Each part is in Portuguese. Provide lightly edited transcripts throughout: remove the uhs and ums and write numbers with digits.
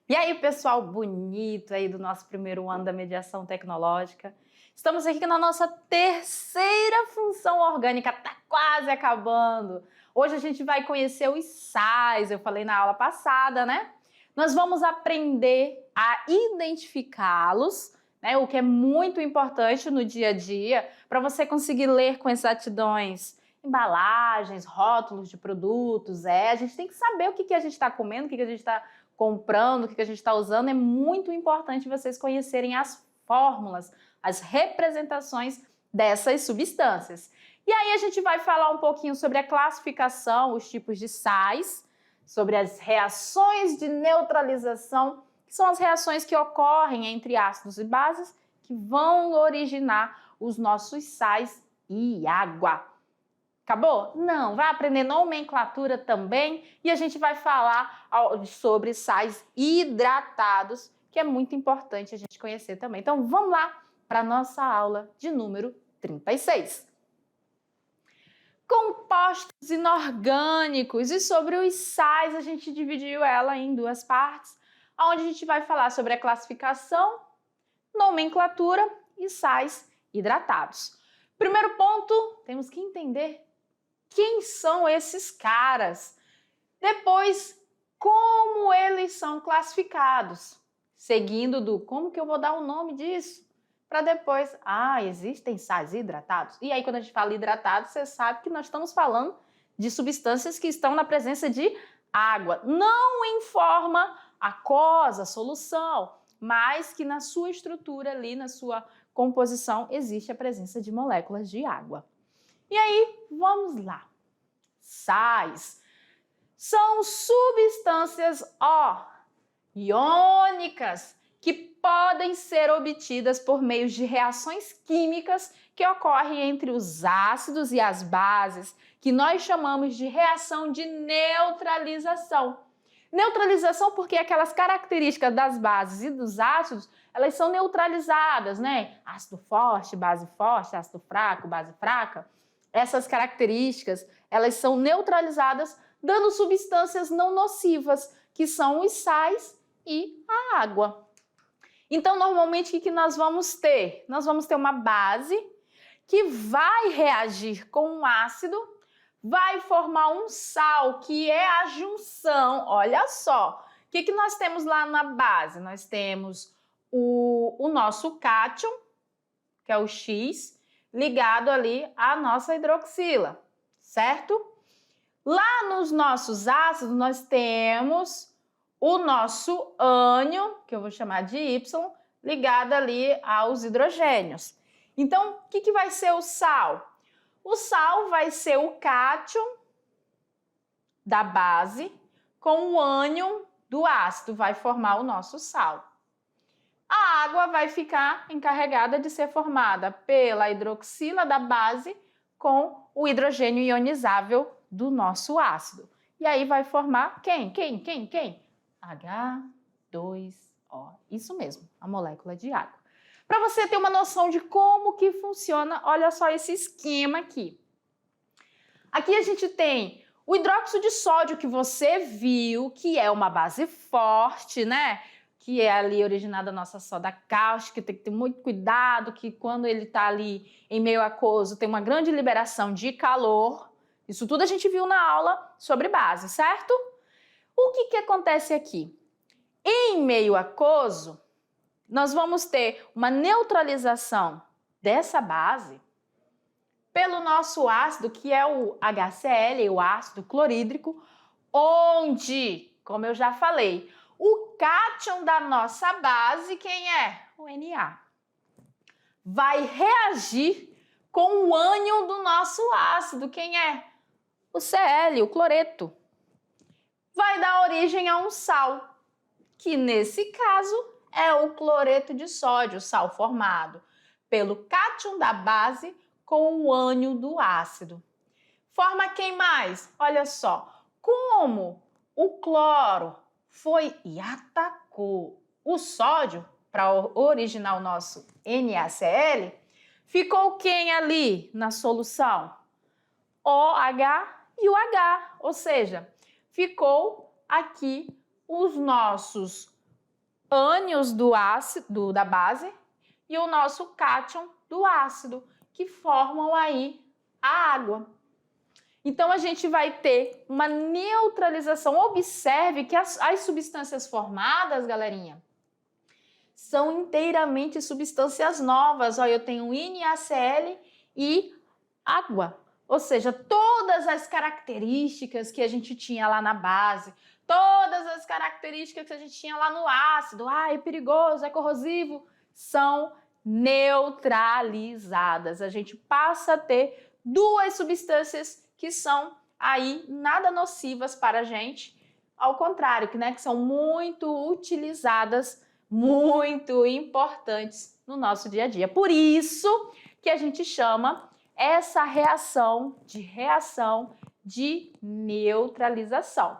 E aí, pessoal bonito aí do nosso primeiro ano da mediação tecnológica. Estamos aqui na nossa terceira função orgânica, tá quase acabando. Hoje a gente vai conhecer os sais, eu falei na aula passada, né? Nós vamos aprender a identificá-los, né? O que é muito importante no dia a dia, para você conseguir ler com exatidões embalagens, rótulos de produtos. A gente tem que saber o que a gente está comendo, o que a gente está comprando, o que a gente está usando. É muito importante vocês conhecerem as fórmulas, as representações dessas substâncias. E aí a gente vai falar um pouquinho sobre a classificação, os tipos de sais, sobre as reações de neutralização, que são as reações que ocorrem entre ácidos e bases, que vão originar os nossos sais e água. Acabou? Não, vai aprender nomenclatura também e a gente vai falar sobre sais hidratados, que é muito importante a gente conhecer também. Então vamos lá para a nossa aula de número 36. Compostos inorgânicos, e sobre os sais a gente dividiu ela em duas partes, onde a gente vai falar sobre a classificação, nomenclatura e sais hidratados. Primeiro ponto, temos que entender quem são esses caras? Depois, como eles são classificados? Seguindo do como que eu vou dar o nome disso? Para depois, existem sais hidratados. E aí, quando a gente fala hidratados, você sabe que nós estamos falando de substâncias que estão na presença de água. Não em forma aquosa, solução, mas que na sua estrutura ali, na sua composição, existe a presença de moléculas de água. E aí, vamos lá. Sais são substâncias iônicas que podem ser obtidas por meio de reações químicas que ocorrem entre os ácidos e as bases, que nós chamamos de reação de neutralização. Neutralização porque aquelas características das bases e dos ácidos, elas são neutralizadas, né? Ácido forte, base forte, ácido fraco, base fraca. Essas características, elas são neutralizadas, dando substâncias não nocivas, que são os sais e a água. Então, normalmente, o que nós vamos ter? Nós vamos ter uma base que vai reagir com um ácido, vai formar um sal, que é a junção. Olha só, o que nós temos lá na base? Nós temos o nosso cátion, que é o X, ligado ali à nossa hidroxila, certo? Lá nos nossos ácidos, nós temos o nosso ânion, que eu vou chamar de Y, ligado ali aos hidrogênios. Então, o que vai ser o sal? O sal vai ser o cátion da base com o ânion do ácido, vai formar o nosso sal. A água vai ficar encarregada de ser formada pela hidroxila da base com o hidrogênio ionizável do nosso ácido. E aí vai formar quem? H2O. Isso mesmo, a molécula de água. Para você ter uma noção de como que funciona, olha só esse esquema aqui. Aqui a gente tem o hidróxido de sódio que você viu, que é uma base forte, né? Que é ali originada da nossa soda cáustica, tem que ter muito cuidado, que quando ele está ali em meio aquoso tem uma grande liberação de calor. Isso tudo a gente viu na aula sobre base, certo? O que acontece aqui? Em meio aquoso, nós vamos ter uma neutralização dessa base pelo nosso ácido, que é o HCl, o ácido clorídrico, onde, como eu já falei, o cátion da nossa base, quem é? O Na. Vai reagir com o ânion do nosso ácido, quem é? O Cl, o cloreto. Vai dar origem a um sal, que nesse caso é o cloreto de sódio, o sal formado pelo cátion da base com o ânion do ácido. Forma quem mais? Olha só, como o cloro foi e atacou o sódio para originar o nosso NaCl, ficou quem ali na solução? OH e o H, ou seja, ficou aqui os nossos ânions do ácido, da base e o nosso cátion do ácido, que formam aí a água. Então, a gente vai ter uma neutralização. Observe que as substâncias formadas, galerinha, são inteiramente substâncias novas. Olha, eu tenho NaCl e água. Ou seja, todas as características que a gente tinha lá na base, todas as características que a gente tinha lá no ácido, é perigoso, é corrosivo, são neutralizadas. A gente passa a ter duas substâncias que são aí nada nocivas para a gente, ao contrário, que são muito utilizadas, muito importantes no nosso dia a dia. Por isso que a gente chama essa reação de neutralização.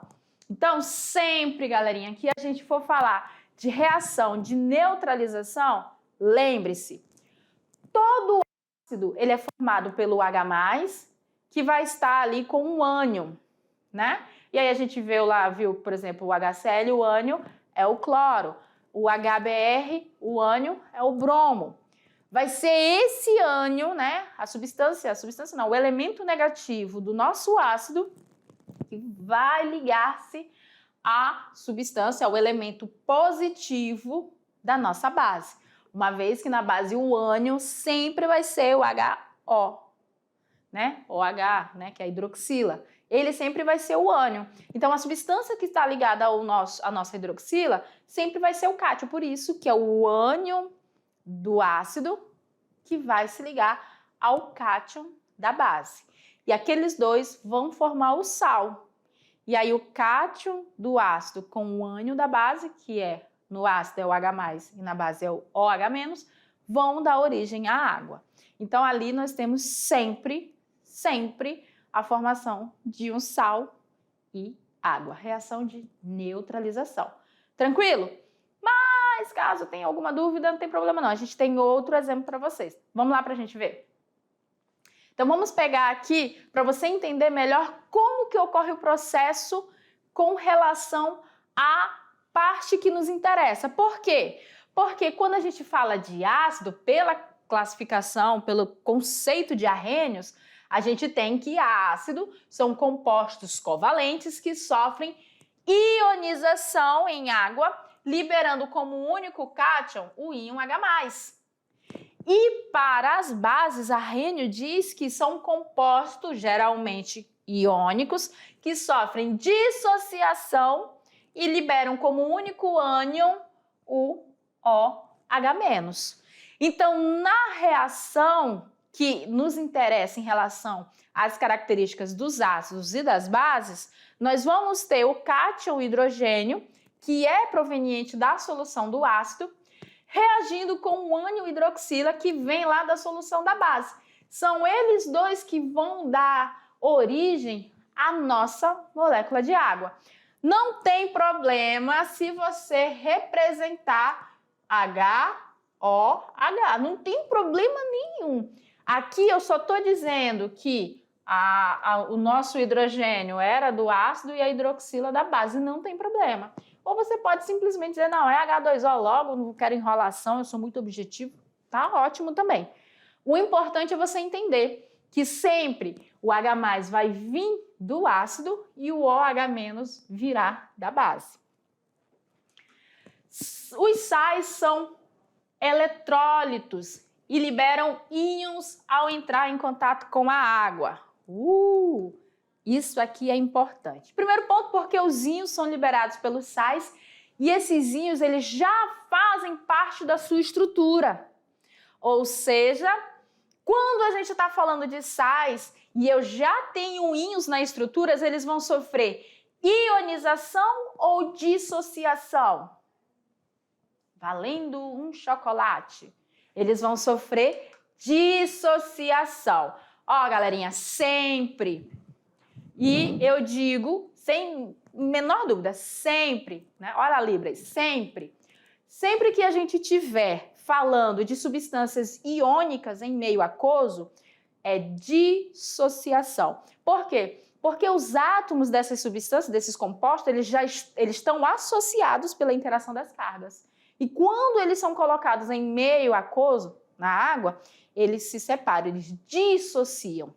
Então, sempre, galerinha, que a gente for falar de reação de neutralização, lembre-se, todo ácido ele é formado pelo H+, que vai estar ali com um ânion, né? E aí a gente viu, por exemplo, o HCl, o ânion é o cloro, o HBr, o ânion é o bromo. Vai ser esse ânion, né? O elemento negativo do nosso ácido que vai ligar-se à substância, ao elemento positivo da nossa base. Uma vez que na base o ânion sempre vai ser o HO, né? OH, né? Que é a hidroxila. Ele sempre vai ser o ânion. Então, a substância que está ligada à nossa hidroxila sempre vai ser o cátion. Por isso que é o ânion do ácido que vai se ligar ao cátion da base. E aqueles dois vão formar o sal. E aí o cátion do ácido com o ânion da base, que no ácido é o H+, e na base é o OH-, vão dar origem à água. Então ali nós temos sempre a formação de um sal e água. Reação de neutralização. Tranquilo? Mas caso tenha alguma dúvida, não tem problema não. A gente tem outro exemplo para vocês. Vamos lá para a gente ver? Então, vamos pegar aqui para você entender melhor como que ocorre o processo com relação à parte que nos interessa. Por quê? Porque quando a gente fala de ácido, pela classificação, pelo conceito de arrênios, a gente tem que ácido são compostos covalentes que sofrem ionização em água, liberando como único cátion o íon H+. E para as bases, Arrhenius diz que são compostos geralmente iônicos que sofrem dissociação e liberam como único ânion o OH-. Então, na reação que nos interessa em relação às características dos ácidos e das bases, nós vamos ter o cátion hidrogênio, que é proveniente da solução do ácido, reagindo com o ânion hidroxila, que vem lá da solução da base. São eles dois que vão dar origem à nossa molécula de água. Não tem problema se você representar HOH, não tem problema nenhum. Aqui eu só estou dizendo que o nosso hidrogênio era do ácido e a hidroxila da base, não tem problema. Ou você pode simplesmente dizer, não, é H2O logo, não quero enrolação, eu sou muito objetivo. Tá ótimo também. O importante é você entender que sempre o H+ vai vir do ácido e o OH- virá da base. Os sais são eletrólitos e liberam íons ao entrar em contato com a água. Isso aqui é importante. Primeiro ponto, porque os íons são liberados pelos sais e esses íons eles já fazem parte da sua estrutura. Ou seja, quando a gente está falando de sais e eu já tenho íons na estrutura, eles vão sofrer ionização ou dissociação. Valendo um chocolate. Eles vão sofrer dissociação. Ó, galerinha, sempre. E eu digo, sem menor dúvida, sempre, né? Olha a Libras, sempre. Sempre que a gente tiver falando de substâncias iônicas em meio aquoso, é dissociação. Por quê? Porque os átomos dessas substâncias, desses compostos, eles estão associados pela interação das cargas. E quando eles são colocados em meio aquoso, na água, eles se separam, eles dissociam.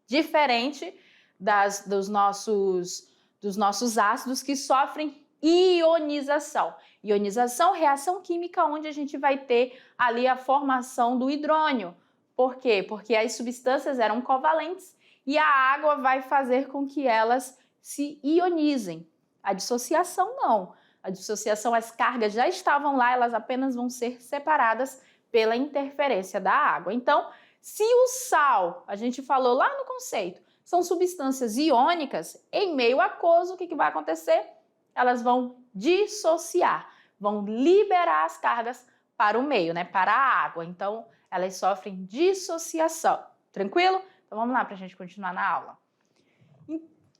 Diferente dos nossos ácidos que sofrem ionização. Ionização, reação química onde a gente vai ter ali a formação do hidrônio. Por quê? Porque as substâncias eram covalentes e a água vai fazer com que elas se ionizem. A dissociação não. A dissociação, as cargas já estavam lá, elas apenas vão ser separadas pela interferência da água. Então, se o sal, a gente falou lá no conceito, são substâncias iônicas, em meio aquoso, o que vai acontecer? Elas vão dissociar, vão liberar as cargas para o meio, né? Para a água. Então, elas sofrem dissociação. Tranquilo? Então, vamos lá para a gente continuar na aula.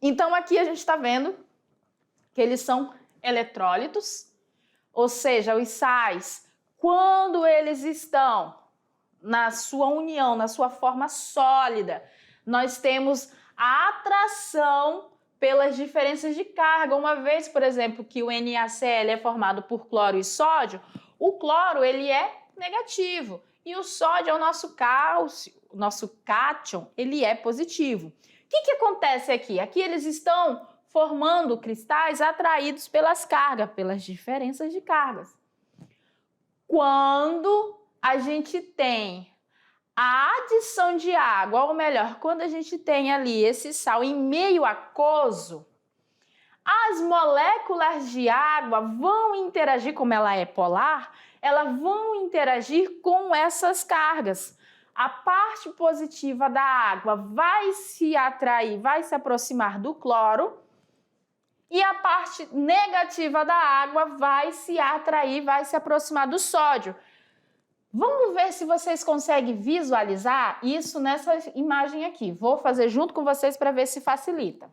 Então, aqui a gente está vendo que eles são eletrólitos, ou seja, os sais, quando eles estão na sua união, na sua forma sólida, nós temos a atração pelas diferenças de carga. Uma vez, por exemplo, que o NaCl é formado por cloro e sódio, o cloro ele é negativo e o sódio é o nosso cálcio, o nosso cátion, ele é positivo. O que acontece aqui? Aqui eles estão formando cristais atraídos pelas cargas, pelas diferenças de cargas. Quando a gente tem a adição de água, ou melhor, quando a gente tem ali esse sal em meio aquoso, as moléculas de água vão interagir, como ela é polar, elas vão interagir com essas cargas. A parte positiva da água vai se atrair, vai se aproximar do cloro, e a parte negativa da água vai se atrair, vai se aproximar do sódio. Vamos ver se vocês conseguem visualizar isso nessa imagem aqui. Vou fazer junto com vocês para ver se facilita.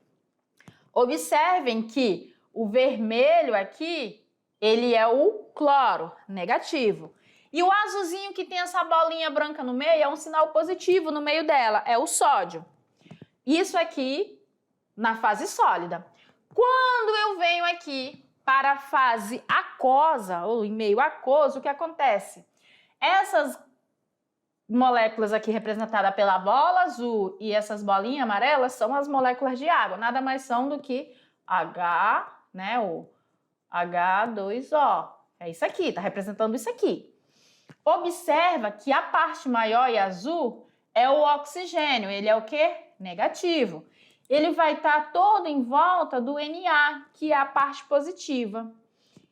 Observem que o vermelho aqui, ele é o cloro, negativo. E o azulzinho que tem essa bolinha branca no meio é um sinal positivo no meio dela, é o sódio. Isso aqui na fase sólida. Quando eu venho aqui para a fase aquosa, ou em meio aquoso, o que acontece? Essas moléculas aqui representadas pela bola azul e essas bolinhas amarelas são as moléculas de água. Nada mais são do que H, né, o H2O. É isso aqui, está representando isso aqui. Observa que a parte maior e azul é o oxigênio. Ele é o quê? Negativo. Ele vai estar todo em volta do Na, que é a parte positiva.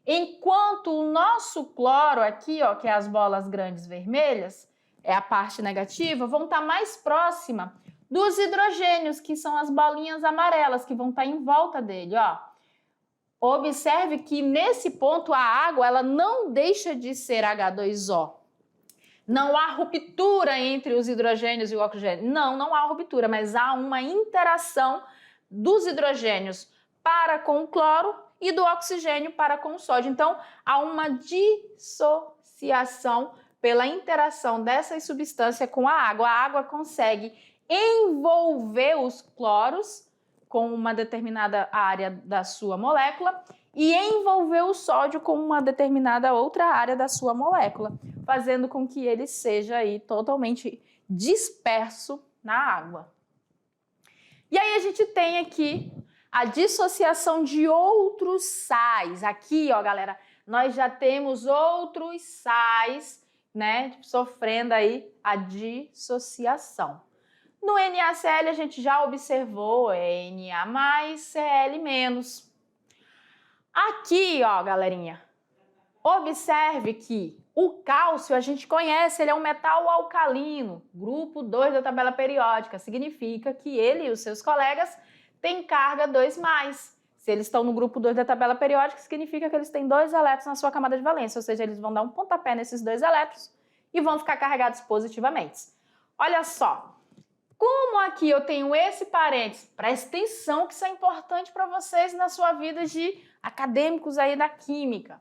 Enquanto o nosso cloro aqui, ó, que é as bolas grandes vermelhas, é a parte negativa, vão estar mais próxima dos hidrogênios, que são as bolinhas amarelas, que vão estar em volta dele, ó. Observe que nesse ponto a água, ela não deixa de ser H2O. Não há ruptura entre os hidrogênios e o oxigênio. Não há ruptura, mas há uma interação dos hidrogênios para com o cloro e do oxigênio para com o sódio. Então, há uma dissociação pela interação dessas substâncias com a água. A água consegue envolver os cloros com uma determinada área da sua molécula e envolver o sódio com uma determinada outra área da sua molécula, fazendo com que ele seja aí totalmente disperso na água. E aí a gente tem aqui a dissociação de outros sais. Aqui, ó, galera, nós já temos outros sais, né, sofrendo aí a dissociação. No NaCl a gente já observou, é Na+, Cl-. Aqui, ó, galerinha, observe que o cálcio a gente conhece, ele é um metal alcalino, grupo 2 da tabela periódica, significa que ele e os seus colegas têm carga 2+. Se eles estão no grupo 2 da tabela periódica, significa que eles têm 2 elétrons na sua camada de valência, ou seja, eles vão dar um pontapé nesses 2 elétrons e vão ficar carregados positivamente. Olha só, como aqui eu tenho esse parênteses, presta atenção que isso é importante para vocês na sua vida de acadêmicos aí da química.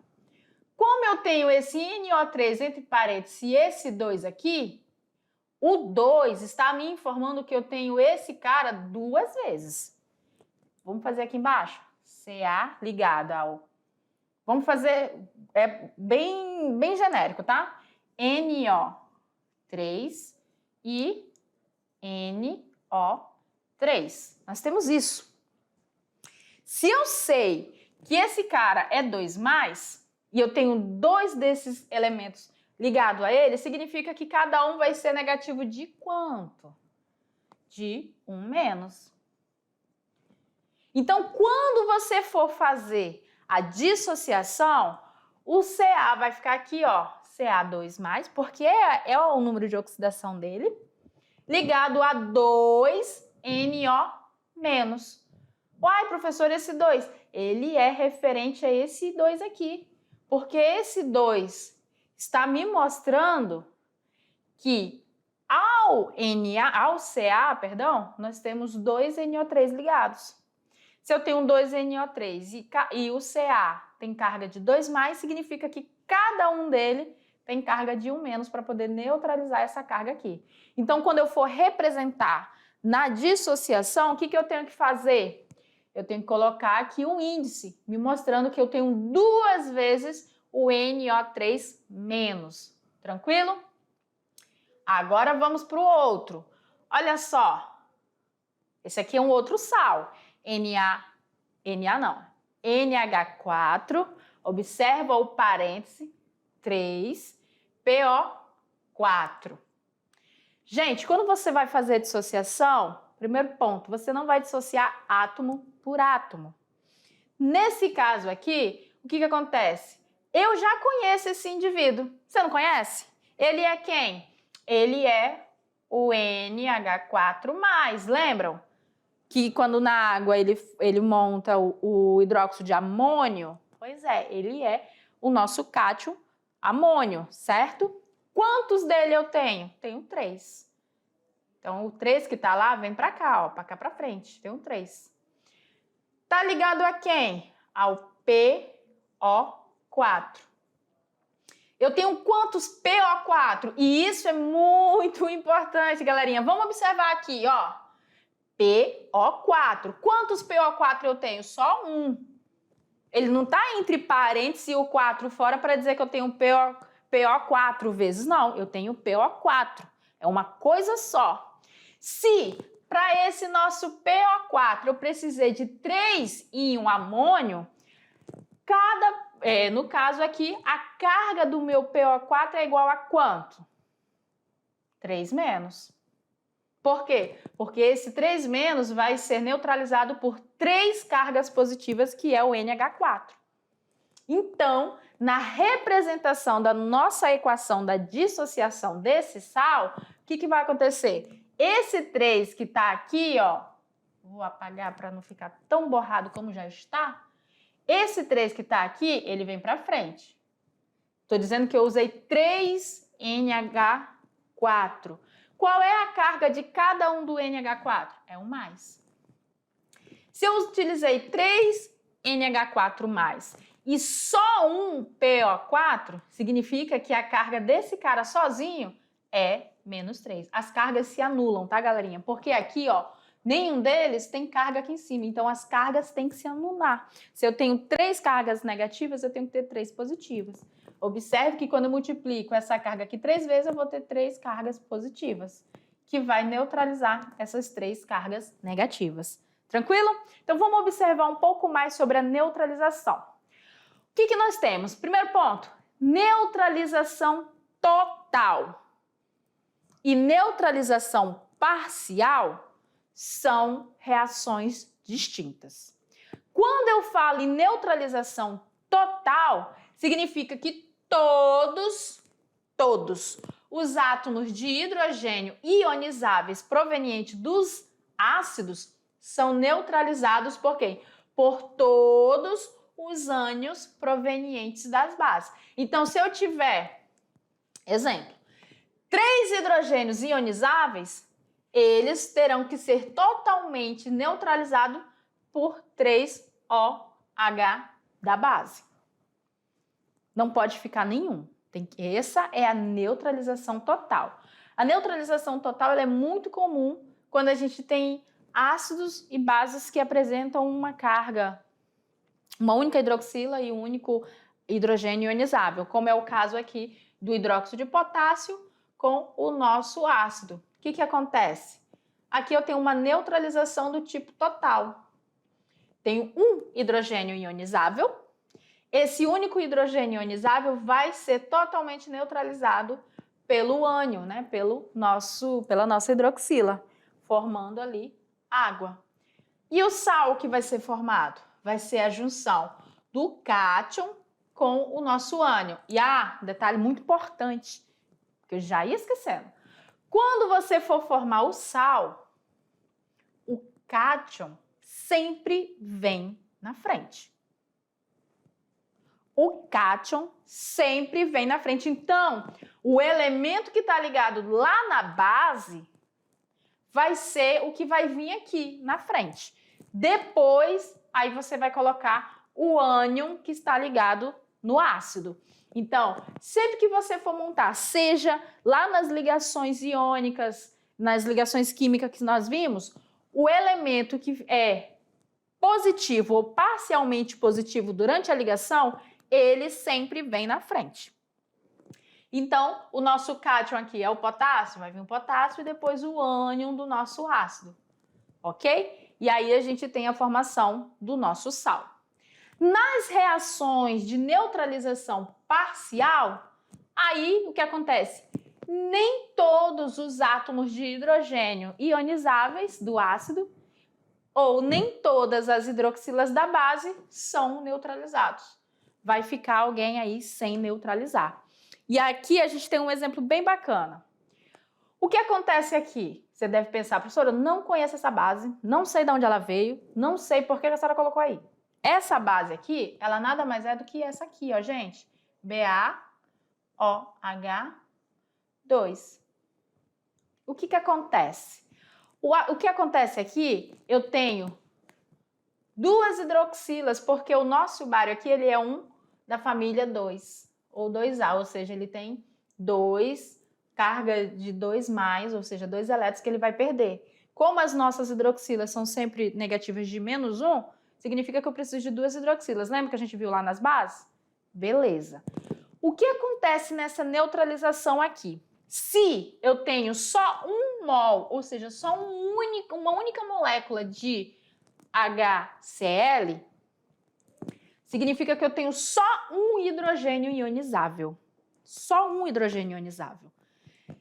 Como eu tenho esse NO3 entre parênteses e esse 2 aqui, o 2 está me informando que eu tenho esse cara 2 vezes. Vamos fazer aqui embaixo. Ca ligado ao Vamos fazer bem genérico, tá? NO3 e NO3. Nós temos isso. Se eu sei que esse cara é 2+, e eu tenho 2 desses elementos ligados a ele, significa que cada um vai ser negativo de quanto? De 1-. Então, quando você for fazer a dissociação, o Ca vai ficar aqui, ó, Ca2+, porque é o número de oxidação dele, ligado a 2NO-. Uai, professor, esse 2, ele é referente a esse 2 aqui, porque esse 2 está me mostrando que ao Ca, nós temos 2NO3 ligados. Se eu tenho um 2NO3 e o Ca tem carga de 2+, significa que cada um dele tem carga de 1- para poder neutralizar essa carga aqui. Então, quando eu for representar na dissociação, o que eu tenho que fazer? Eu tenho que colocar aqui um índice, me mostrando que eu tenho 2 vezes o NO3-. Tranquilo? Agora vamos para o outro. Olha só. Esse aqui é um outro sal. NH4, observa o parêntese, 3PO4. Gente, quando você vai fazer a dissociação, primeiro ponto, você não vai dissociar átomo por átomo. Nesse caso aqui, o que acontece? Eu já conheço esse indivíduo. Você não conhece? Ele é quem? Ele é o NH4+, lembram? Que quando na água ele monta o hidróxido de amônio, pois é, ele é o nosso cátion amônio, certo? Quantos dele eu tenho? Tenho 3. Então, o 3 que tá lá, vem para cá, ó, para cá para frente, tenho 3. Tá ligado a quem? Ao PO4. Eu tenho quantos PO4? E isso é muito importante, galerinha. Vamos observar aqui, ó. PO4. Quantos PO4 eu tenho? Só 1. Ele não está entre parênteses e o 4 fora para dizer que eu tenho PO4 vezes. Não, eu tenho PO4. É uma coisa só. Se para esse nosso PO4 eu precisei de 3 íon amônio, no caso aqui, a carga do meu PO4 é igual a quanto? 3-. Por quê? Porque esse 3- vai ser neutralizado por 3 cargas positivas, que é o NH4. Então, na representação da nossa equação da dissociação desse sal, o que vai acontecer? Esse 3 que está aqui, ó, vou apagar para não ficar tão borrado como já está. Esse 3 que está aqui, ele vem para frente. Estou dizendo que eu usei 3NH4. Qual é a carga de cada um do NH4? É 1+. Se eu utilizei 3NH4+, e só um PO4, significa que a carga desse cara sozinho é -3. As cargas se anulam, tá, galerinha? Porque aqui, ó, nenhum deles tem carga aqui em cima, então as cargas têm que se anular. Se eu tenho 3 cargas negativas, eu tenho que ter 3 positivas. Observe que quando eu multiplico essa carga aqui 3 vezes, eu vou ter 3 cargas positivas, que vai neutralizar essas 3 cargas negativas. Tranquilo? Então vamos observar um pouco mais sobre a neutralização. O que nós temos? Primeiro ponto, neutralização total e neutralização parcial são reações distintas. Quando eu falo em neutralização total, significa que todos os átomos de hidrogênio ionizáveis provenientes dos ácidos são neutralizados por quem? Por todos os ânions provenientes das bases. Então, se eu tiver, exemplo, 3 hidrogênios ionizáveis, eles terão que ser totalmente neutralizados por 3OH da base. Não pode ficar nenhum. Essa é a neutralização total. A neutralização total ela é muito comum quando a gente tem ácidos e bases que apresentam uma carga, uma única hidroxila e um único hidrogênio ionizável, como é o caso aqui do hidróxido de potássio com o nosso ácido. O que acontece? Aqui eu tenho uma neutralização do tipo total. Tenho um hidrogênio ionizável. Esse único hidrogênio ionizável vai ser totalmente neutralizado pelo ânion, né? Pela nossa hidroxila, formando ali água. E o sal que vai ser formado? Vai ser a junção do cátion com o nosso ânion. E detalhe muito importante, que eu já ia esquecendo. Quando você for formar o sal, o cátion sempre vem na frente. O cátion sempre vem na frente. Então, o elemento que está ligado lá na base vai ser o que vai vir aqui na frente. Depois, aí você vai colocar o ânion que está ligado no ácido. Então, sempre que você for montar, seja lá nas ligações iônicas, nas ligações químicas que nós vimos, o elemento que é positivo ou parcialmente positivo durante a ligação, ele sempre vem na frente. Então, o nosso cátion aqui é o potássio, vai vir o potássio e depois o ânion do nosso ácido, ok? E aí a gente tem a formação do nosso sal. Nas reações de neutralização parcial, aí o que acontece? Nem todos os átomos de hidrogênio ionizáveis do ácido ou nem todas as hidroxilas da base são neutralizados. Vai ficar alguém aí sem neutralizar. E aqui a gente tem um exemplo bem bacana. O que acontece aqui? Você deve pensar, professora, eu não conheço essa base, não sei de onde ela veio, não sei por que a senhora colocou aí. Essa base aqui, ela nada mais é do que essa aqui, ó, gente. BaOH2. O que acontece? O que acontece aqui, eu tenho duas hidroxilas, porque o nosso bário aqui, ele é um da família 2, ou 2A, ou seja, ele tem 2, carga de 2+, ou seja, 2 elétrons que ele vai perder. Como as nossas hidroxilas são sempre negativas de -1, significa que eu preciso de 2 hidroxilas. Lembra que a gente viu lá nas bases? Beleza. O que acontece nessa neutralização aqui? Se eu tenho só um mol, ou seja, só uma única molécula de HCl, significa que eu tenho só um hidrogênio ionizável. Só um hidrogênio ionizável.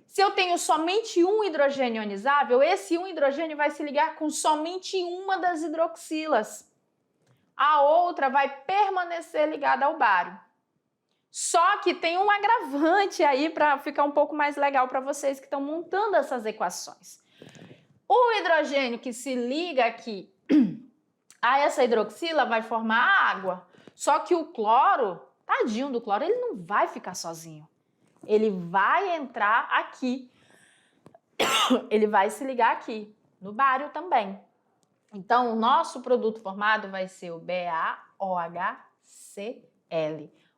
Se eu tenho somente um hidrogênio ionizável, esse um hidrogênio vai se ligar com somente uma das hidroxilas. A outra vai permanecer ligada ao bário. Só que tem um agravante aí para ficar um pouco mais legal para vocês que estão montando essas equações. O hidrogênio que se liga aqui a essa hidroxila vai formar água. Só que o cloro, tadinho do cloro, ele não vai ficar sozinho. Ele vai entrar aqui. Ele vai se ligar aqui, no bário também. Então, o nosso produto formado vai ser o BaOHCl.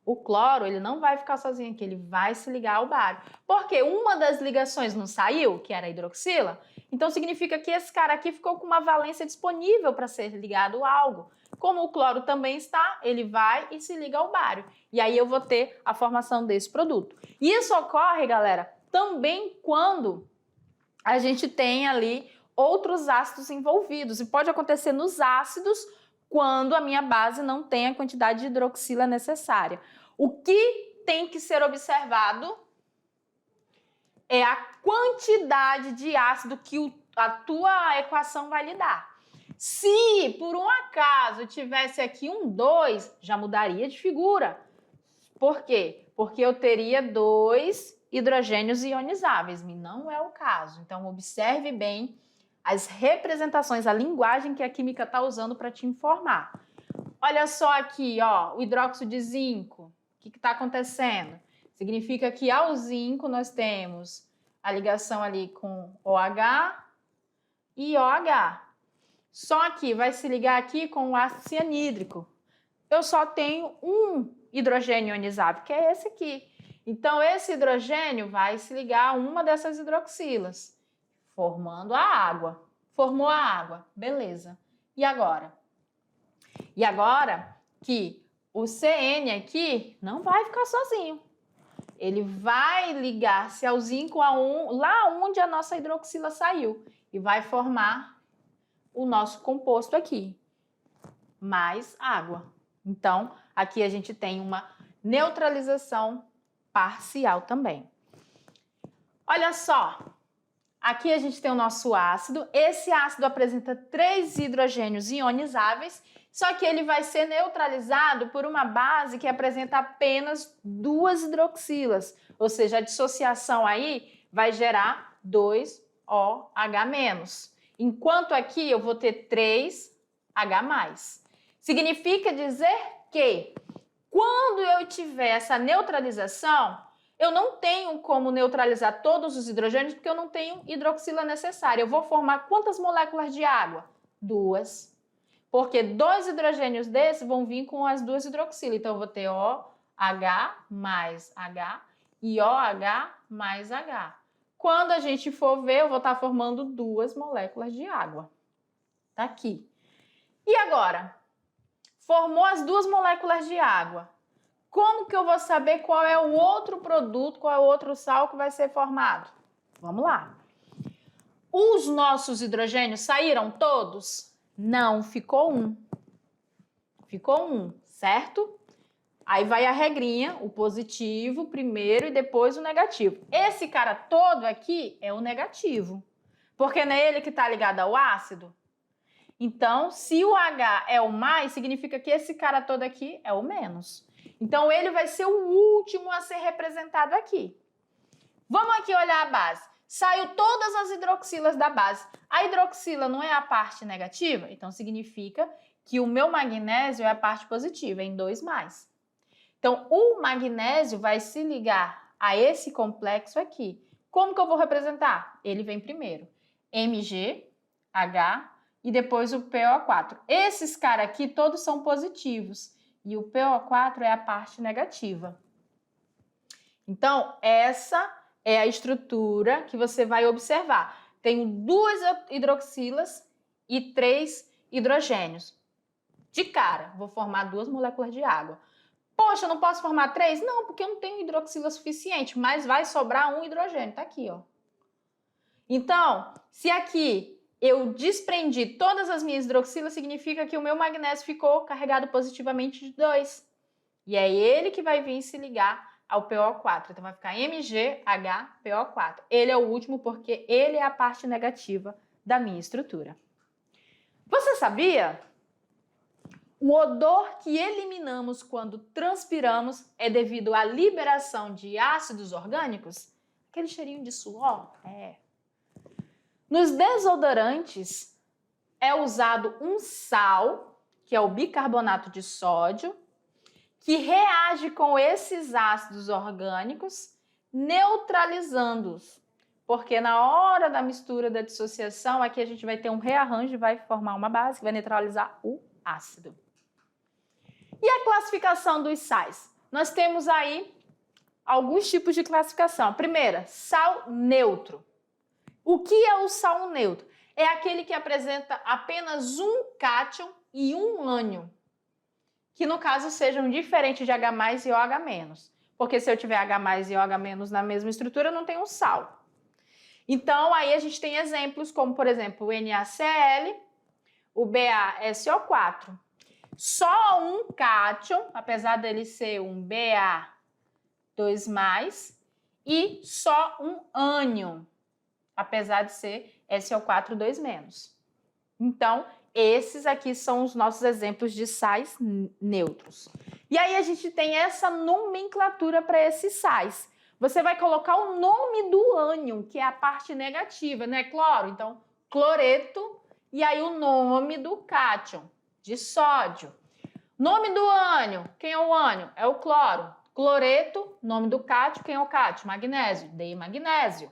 O cloro, ele não vai ficar sozinho aqui, ele vai se ligar ao bário. Porque uma das ligações não saiu, que era a hidroxila, então significa que esse cara aqui ficou com uma valência disponível para ser ligado a algo. Como o cloro também está, ele vai e se liga ao bário. E aí eu vou ter a formação desse produto. E isso ocorre, galera, também quando a gente tem ali outros ácidos envolvidos. E pode acontecer nos ácidos quando a minha base não tem a quantidade de hidroxila necessária. O que tem que ser observado é a quantidade de ácido que a tua equação vai lhe dar. Se por um acaso tivesse aqui um 2, já mudaria de figura. Por quê? Porque eu teria 2 hidrogênios ionizáveis, e não é o caso. Então, observe bem as representações, a linguagem que a química está usando para te informar. Olha só aqui, ó, o hidróxido de zinco. O que está acontecendo? Significa que ao zinco nós temos a ligação ali com OH e OH. Só que vai se ligar aqui com o ácido cianídrico. Eu só tenho um hidrogênio ionizável, que é esse aqui. Então, esse hidrogênio vai se ligar a uma dessas hidroxilas, formando a água. Formou a água, beleza. E agora? E agora que o CN aqui não vai ficar sozinho. Ele vai ligar-se ao zinco lá onde a nossa hidroxila saiu e vai formar o nosso composto aqui, mais água. Então, aqui a gente tem uma neutralização parcial também. Olha só, aqui a gente tem o nosso ácido. Esse ácido apresenta 3 hidrogênios ionizáveis, só que ele vai ser neutralizado por uma base que apresenta apenas 2 hidroxilas, ou seja, a dissociação aí vai gerar 2OH-. Enquanto aqui eu vou ter 3H+. Significa dizer que quando eu tiver essa neutralização, eu não tenho como neutralizar todos os hidrogênios porque eu não tenho hidroxila necessária. Eu vou formar quantas moléculas de água? 2. Porque 2 hidrogênios desses vão vir com as 2 hidroxilas. Então, eu vou ter OH mais H e OH mais H. Quando a gente for ver, eu vou estar formando 2 moléculas de água. Tá aqui. E agora? Formou as 2 moléculas de água. Como que eu vou saber qual é o outro produto, qual é o outro sal que vai ser formado? Vamos lá. Os nossos hidrogênios saíram todos? Não, ficou um. Ficou um, certo? Aí vai a regrinha, o positivo primeiro e depois o negativo. Esse cara todo aqui é o negativo, porque não é ele que está ligado ao ácido? Então, se o H é o mais, significa que esse cara todo aqui é o menos. Então, ele vai ser o último a ser representado aqui. Vamos aqui olhar a base. Saiu todas as hidroxilas da base. A hidroxila não é a parte negativa? Então, significa que o meu magnésio é a parte positiva, em 2+. Então, o magnésio vai se ligar a esse complexo aqui. Como que eu vou representar? Ele vem primeiro. Mg, H e depois o PO4. Esses caras aqui todos são positivos e o PO4 é a parte negativa. Então, essa é a estrutura que você vai observar. Tenho 2 hidroxilas e 3 hidrogênios. De cara, vou formar 2 moléculas de água. Poxa, eu não posso formar 3? Não, porque eu não tenho hidroxila suficiente, mas vai sobrar um hidrogênio. Tá aqui, ó. Então, se aqui eu desprendi todas as minhas hidroxilas, significa que o meu magnésio ficou carregado positivamente de 2. E é ele que vai vir se ligar ao PO4. Então, vai ficar MgHPO4. Ele é o último porque ele é a parte negativa da minha estrutura. Você sabia? O odor que eliminamos quando transpiramos é devido à liberação de ácidos orgânicos? Aquele cheirinho de suor? É. Nos desodorantes é usado um sal, que é o bicarbonato de sódio, que reage com esses ácidos orgânicos, neutralizando-os. Porque na hora da mistura da dissociação, aqui a gente vai ter um rearranjo e vai formar uma base que vai neutralizar o ácido. E a classificação dos sais? Nós temos aí alguns tipos de classificação. A primeira, sal neutro. O que é o sal neutro? É aquele que apresenta apenas um cátion e um ânion, que no caso sejam diferentes de H+ e OH-. Porque se eu tiver H+ e OH- na mesma estrutura, eu não tenho sal. Então, aí a gente tem exemplos como, por exemplo, o NaCl, o BaSO4. Só um cátion, apesar dele ser um Ba2+, e só um ânion, apesar de ser SO4 2-. Então, esses aqui são os nossos exemplos de sais neutros. E aí a gente tem essa nomenclatura para esses sais. Você vai colocar o nome do ânion, que é a parte negativa, né? Cloro, então cloreto, e aí o nome do cátion, de sódio. Nome do ânion, quem é o ânion? É o cloro. Cloreto, nome do cátion, quem é o cátion? Magnésio, de magnésio.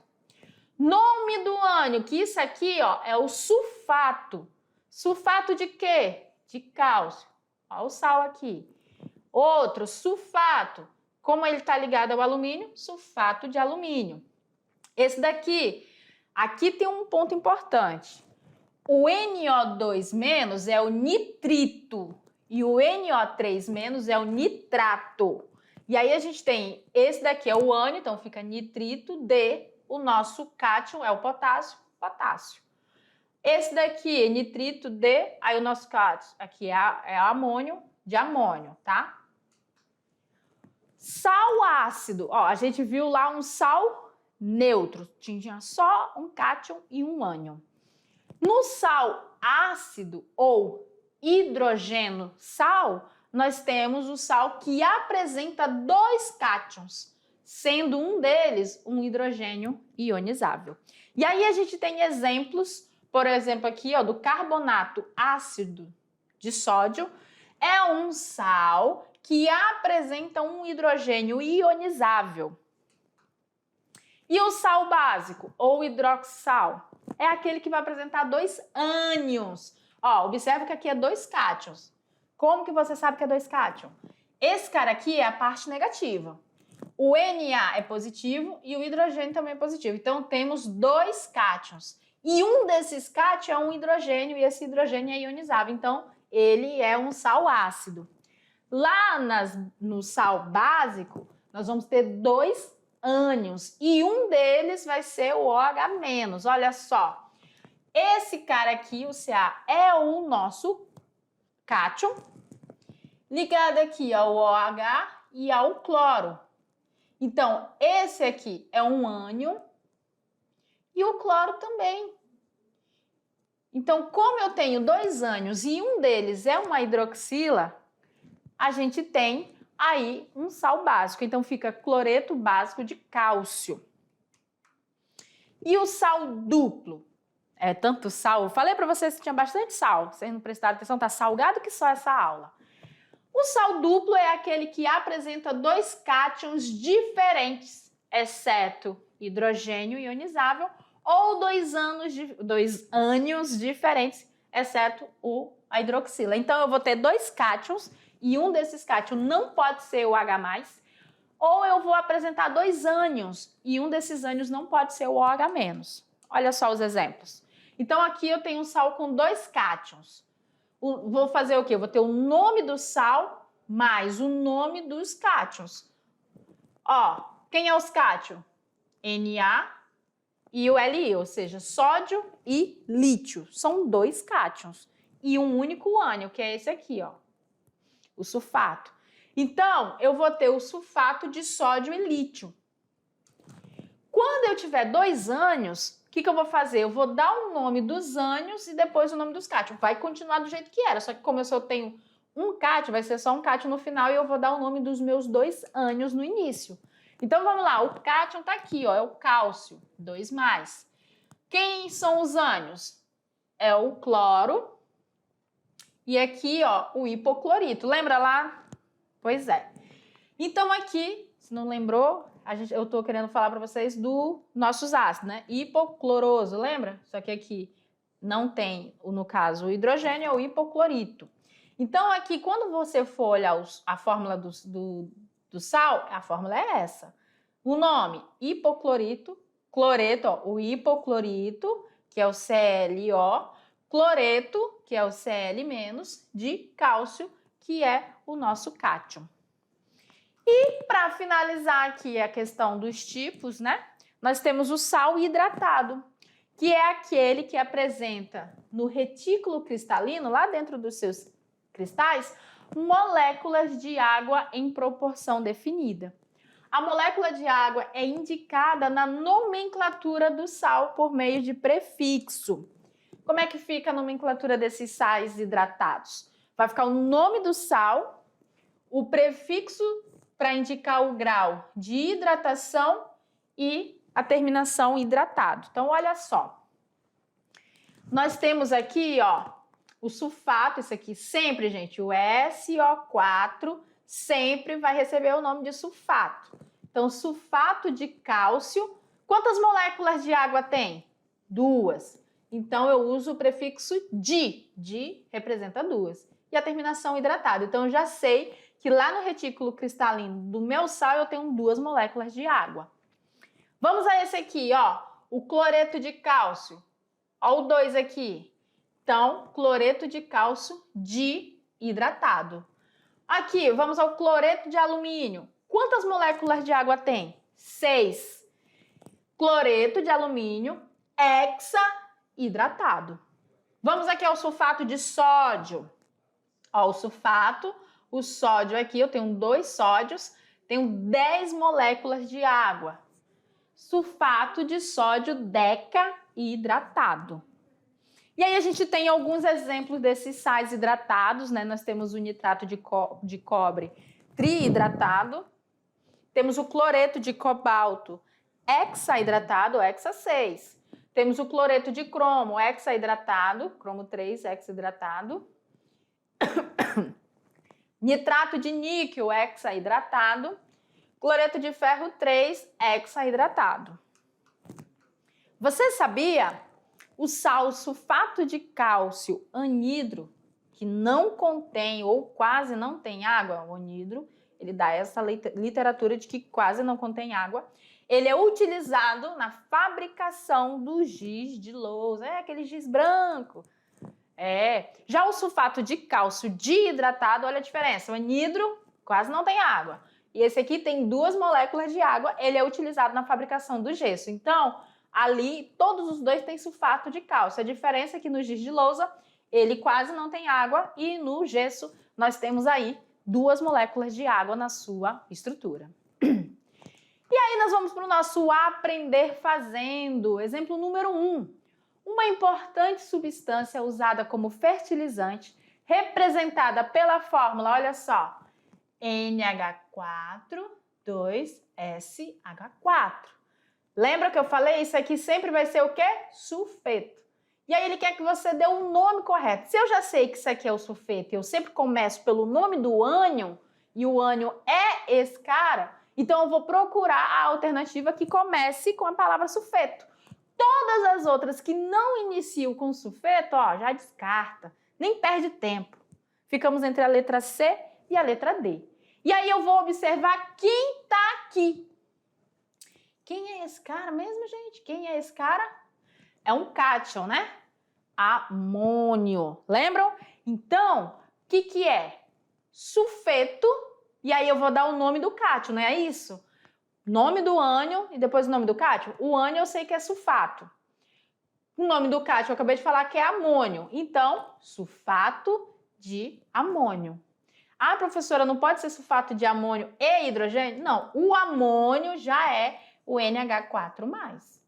Nome do ânion, que isso aqui, ó, é o sulfato. Sulfato de quê? De cálcio. Olha o sal aqui. Outro, sulfato. Como ele está ligado ao alumínio? Sulfato de alumínio. Esse daqui, aqui tem um ponto importante. O NO2- é o nitrito. E o NO3- é o nitrato. E aí a gente tem, esse daqui é o ânion, então fica nitrito de, o nosso cátion é o potássio, potássio. Esse daqui é nitrito de, aí o nosso cátion aqui é amônio, de amônio, tá? Sal ácido, ó, a gente viu lá um sal neutro, tinha só um cátion e um ânion. No sal ácido ou hidrogênio sal, nós temos o sal que apresenta dois cátions, sendo um deles um hidrogênio ionizável. E aí a gente tem exemplos, por exemplo aqui, ó, do carbonato ácido de sódio, é um sal que apresenta um hidrogênio ionizável. E o sal básico, ou hidroxal, é aquele que vai apresentar dois ânions. Ó, observa que aqui é dois cátions. Como que você sabe que é dois cátions? Esse cara aqui é a parte negativa. O Na é positivo e o hidrogênio também é positivo. Então, temos dois cátions. E um desses cátions é um hidrogênio e esse hidrogênio é ionizável. Então, ele é um sal ácido. Lá no sal básico, nós vamos ter dois ânions e um deles vai ser o OH-. Olha só, esse cara aqui, o Ca, é o nosso cátion, ligado aqui ao OH e ao cloro. Então, esse aqui é um ânion e o cloro também. Então, como eu tenho dois ânions e um deles é uma hidroxila, a gente tem aí um sal básico. Então, fica cloreto básico de cálcio. E o sal duplo? É tanto sal. Eu falei para vocês que tinha bastante sal. Vocês não prestaram atenção, tá salgado que só essa aula. O sal duplo é aquele que apresenta dois cátions diferentes, exceto hidrogênio ionizável, ou dois ânions diferentes, exceto a hidroxila. Então, eu vou ter dois cátions e um desses cátions não pode ser o H+, ou eu vou apresentar dois ânions e um desses ânions não pode ser o OH-. Olha só os exemplos. Então, aqui eu tenho um sal com dois cátions. Vou fazer o quê? Eu vou ter o nome do sal mais o nome dos cátions. Ó, quem é os cátions? Na e o Li, ou seja, sódio e lítio. São dois cátions. E um único ânion, que é esse aqui, ó, o sulfato. Então, eu vou ter o sulfato de sódio e lítio. Quando eu tiver dois ânions, o que eu vou fazer? Eu vou dar o nome dos ânions e depois o nome dos cátions. Vai continuar do jeito que era, só que como eu só tenho um cátion, vai ser só um cátion no final e eu vou dar o nome dos meus dois ânions no início. Então, vamos lá, o cátion tá aqui, ó, é o cálcio, 2+. Quem são os ânions? É o cloro e aqui, ó, o hipoclorito. Lembra lá? Pois é. Então, aqui, se não lembrou, eu tô querendo falar para vocês dos nossos ácidos, né? Hipocloroso, lembra? Só que aqui não tem, no caso, o hidrogênio, é o hipoclorito. Então, aqui, quando você for olhar a fórmula do sal, a fórmula é essa. O nome, hipoclorito, cloreto, ó, o hipoclorito, que é o ClO, cloreto, que é o Cl-, de cálcio, que é o nosso cátion. E para finalizar aqui a questão dos tipos, né? Nós temos o sal hidratado, que é aquele que apresenta no retículo cristalino, lá dentro dos seus cristais, moléculas de água em proporção definida. A molécula de água é indicada na nomenclatura do sal por meio de prefixo. Como é que fica a nomenclatura desses sais hidratados? Vai ficar o nome do sal, o prefixo para indicar o grau de hidratação e a terminação hidratado. Então, olha só. Nós temos aqui, ó, o sulfato, isso aqui sempre, gente, o SO4 sempre vai receber o nome de sulfato. Então, sulfato de cálcio, quantas moléculas de água tem? 2. Então, eu uso o prefixo di. Di representa 2. E a terminação hidratado. Então, eu já sei que lá no retículo cristalino do meu sal eu tenho 2 moléculas de água. Vamos a esse aqui, ó, o cloreto de cálcio. Ó o 2 aqui. Então, cloreto de cálcio di hidratado. Aqui, vamos ao cloreto de alumínio. Quantas moléculas de água tem? 6. Cloreto de alumínio hexahidratado. Vamos aqui ao sulfato de sódio. Ó, o sódio aqui, eu tenho 2 sódios, tenho 10 moléculas de água. Sulfato de sódio decahidratado. E aí a gente tem alguns exemplos desses sais hidratados, né? Nós temos o nitrato de cobre triidratado, temos o cloreto de cobalto hexahidratado, hexa 6. Temos o cloreto de cromo hexahidratado, cromo 3 hexahidratado. Nitrato de níquel hexahidratado. Cloreto de ferro 3 hexahidratado. Você sabia? O sal sulfato de cálcio anidro, que não contém ou quase não tem água, o anidro, ele dá essa literatura de que quase não contém água, ele é utilizado na fabricação do giz de lousa, aquele giz branco. Já o sulfato de cálcio diidratado, olha a diferença, o anidro quase não tem água. E esse aqui tem 2 moléculas de água, ele é utilizado na fabricação do gesso. Então, ali, todos os dois têm sulfato de cálcio. A diferença é que no giz de lousa, ele quase não tem água e no gesso nós temos aí 2 moléculas de água na sua estrutura. E aí nós vamos para o nosso aprender fazendo. Exemplo número 1. Uma importante substância usada como fertilizante, representada pela fórmula, olha só, NH4,2SH4. Lembra que eu falei? Isso aqui sempre vai ser o quê? Sulfeto. E aí ele quer que você dê um nome correto. Se eu já sei que isso aqui é o sulfeto e eu sempre começo pelo nome do ânion, e o ânion é esse cara, então eu vou procurar a alternativa que comece com a palavra sulfeto. Todas as outras que não iniciam com sulfeto, ó, já descarta, nem perde tempo. Ficamos entre a letra C e a letra D. E aí eu vou observar quem está aqui. Quem é esse cara mesmo, gente? Quem é esse cara? É um cátion, né? Amônio. Lembram? Então, o que é? Sulfeto, e aí eu vou dar o nome do cátion, não é isso? Nome do ânion e depois o nome do cátion. O ânion eu sei que é sulfato. O nome do cátion eu acabei de falar que é amônio. Então, sulfato de amônio. Ah, professora, não pode ser sulfato de amônio e hidrogênio? Não, o amônio já é o NH4+.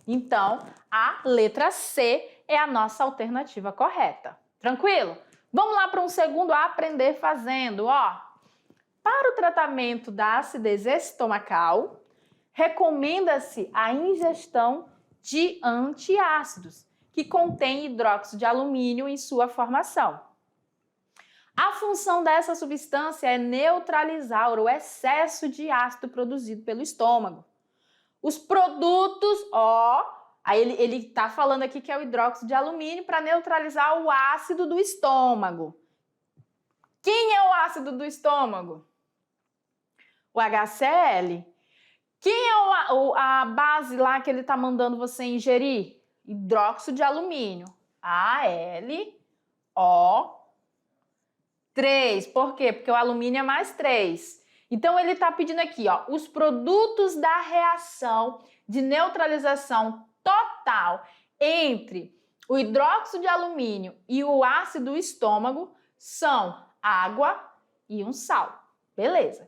Então, a letra C é a nossa alternativa correta. Tranquilo? Vamos lá para um segundo aprender fazendo, ó. Para o tratamento da acidez estomacal, recomenda-se a ingestão de antiácidos, que contém hidróxido de alumínio em sua formação. A função dessa substância é neutralizar o excesso de ácido produzido pelo estômago. Os produtos, aí ele está falando aqui que é o hidróxido de alumínio para neutralizar o ácido do estômago. Quem é o ácido do estômago? O HCl. Quem é a base lá que ele está mandando você ingerir? Hidróxido de alumínio. AlO3. Por quê? Porque o alumínio é mais 3. Então, ele está pedindo aqui, ó, os produtos da reação de neutralização total entre o hidróxido de alumínio e o ácido do estômago são água e um sal. Beleza.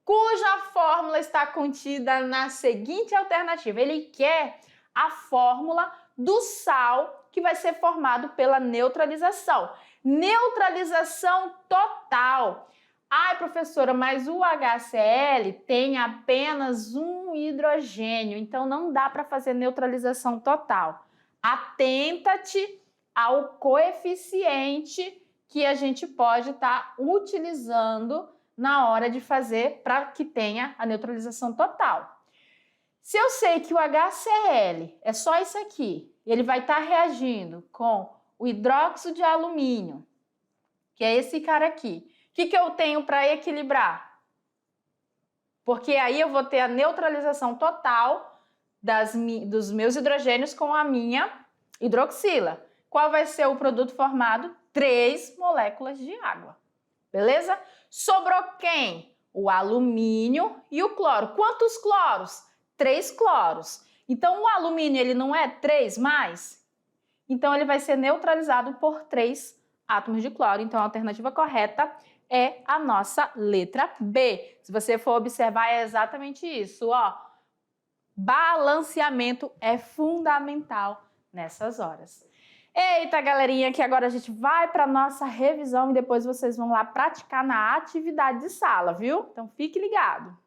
Cuja fórmula está contida na seguinte alternativa. Ele quer a fórmula do sal que vai ser formado pela neutralização. Neutralização total. Ai, professora, mas o HCl tem apenas um hidrogênio, então não dá para fazer neutralização total. Atenta-te ao coeficiente que a gente pode estar utilizando na hora de fazer para que tenha a neutralização total. Se eu sei que o HCl é só isso aqui, ele vai estar reagindo com o hidróxido de alumínio, que é esse cara aqui. O que eu tenho para equilibrar? Porque aí eu vou ter a neutralização total dos meus hidrogênios com a minha hidroxila. qual vai ser o produto formado? 3 moléculas de água. Beleza? Sobrou quem? O alumínio e o cloro. Quantos cloros? 3 cloros. Então, o alumínio ele não é 3 mais? Então, ele vai ser neutralizado por 3 átomos de cloro. Então, a alternativa correta é a nossa letra B. Se você for observar, é exatamente isso, ó. Balanceamento é fundamental nessas horas. Eita, galerinha, que agora a gente vai para nossa revisão e depois vocês vão lá praticar na atividade de sala, viu? Então, fique ligado.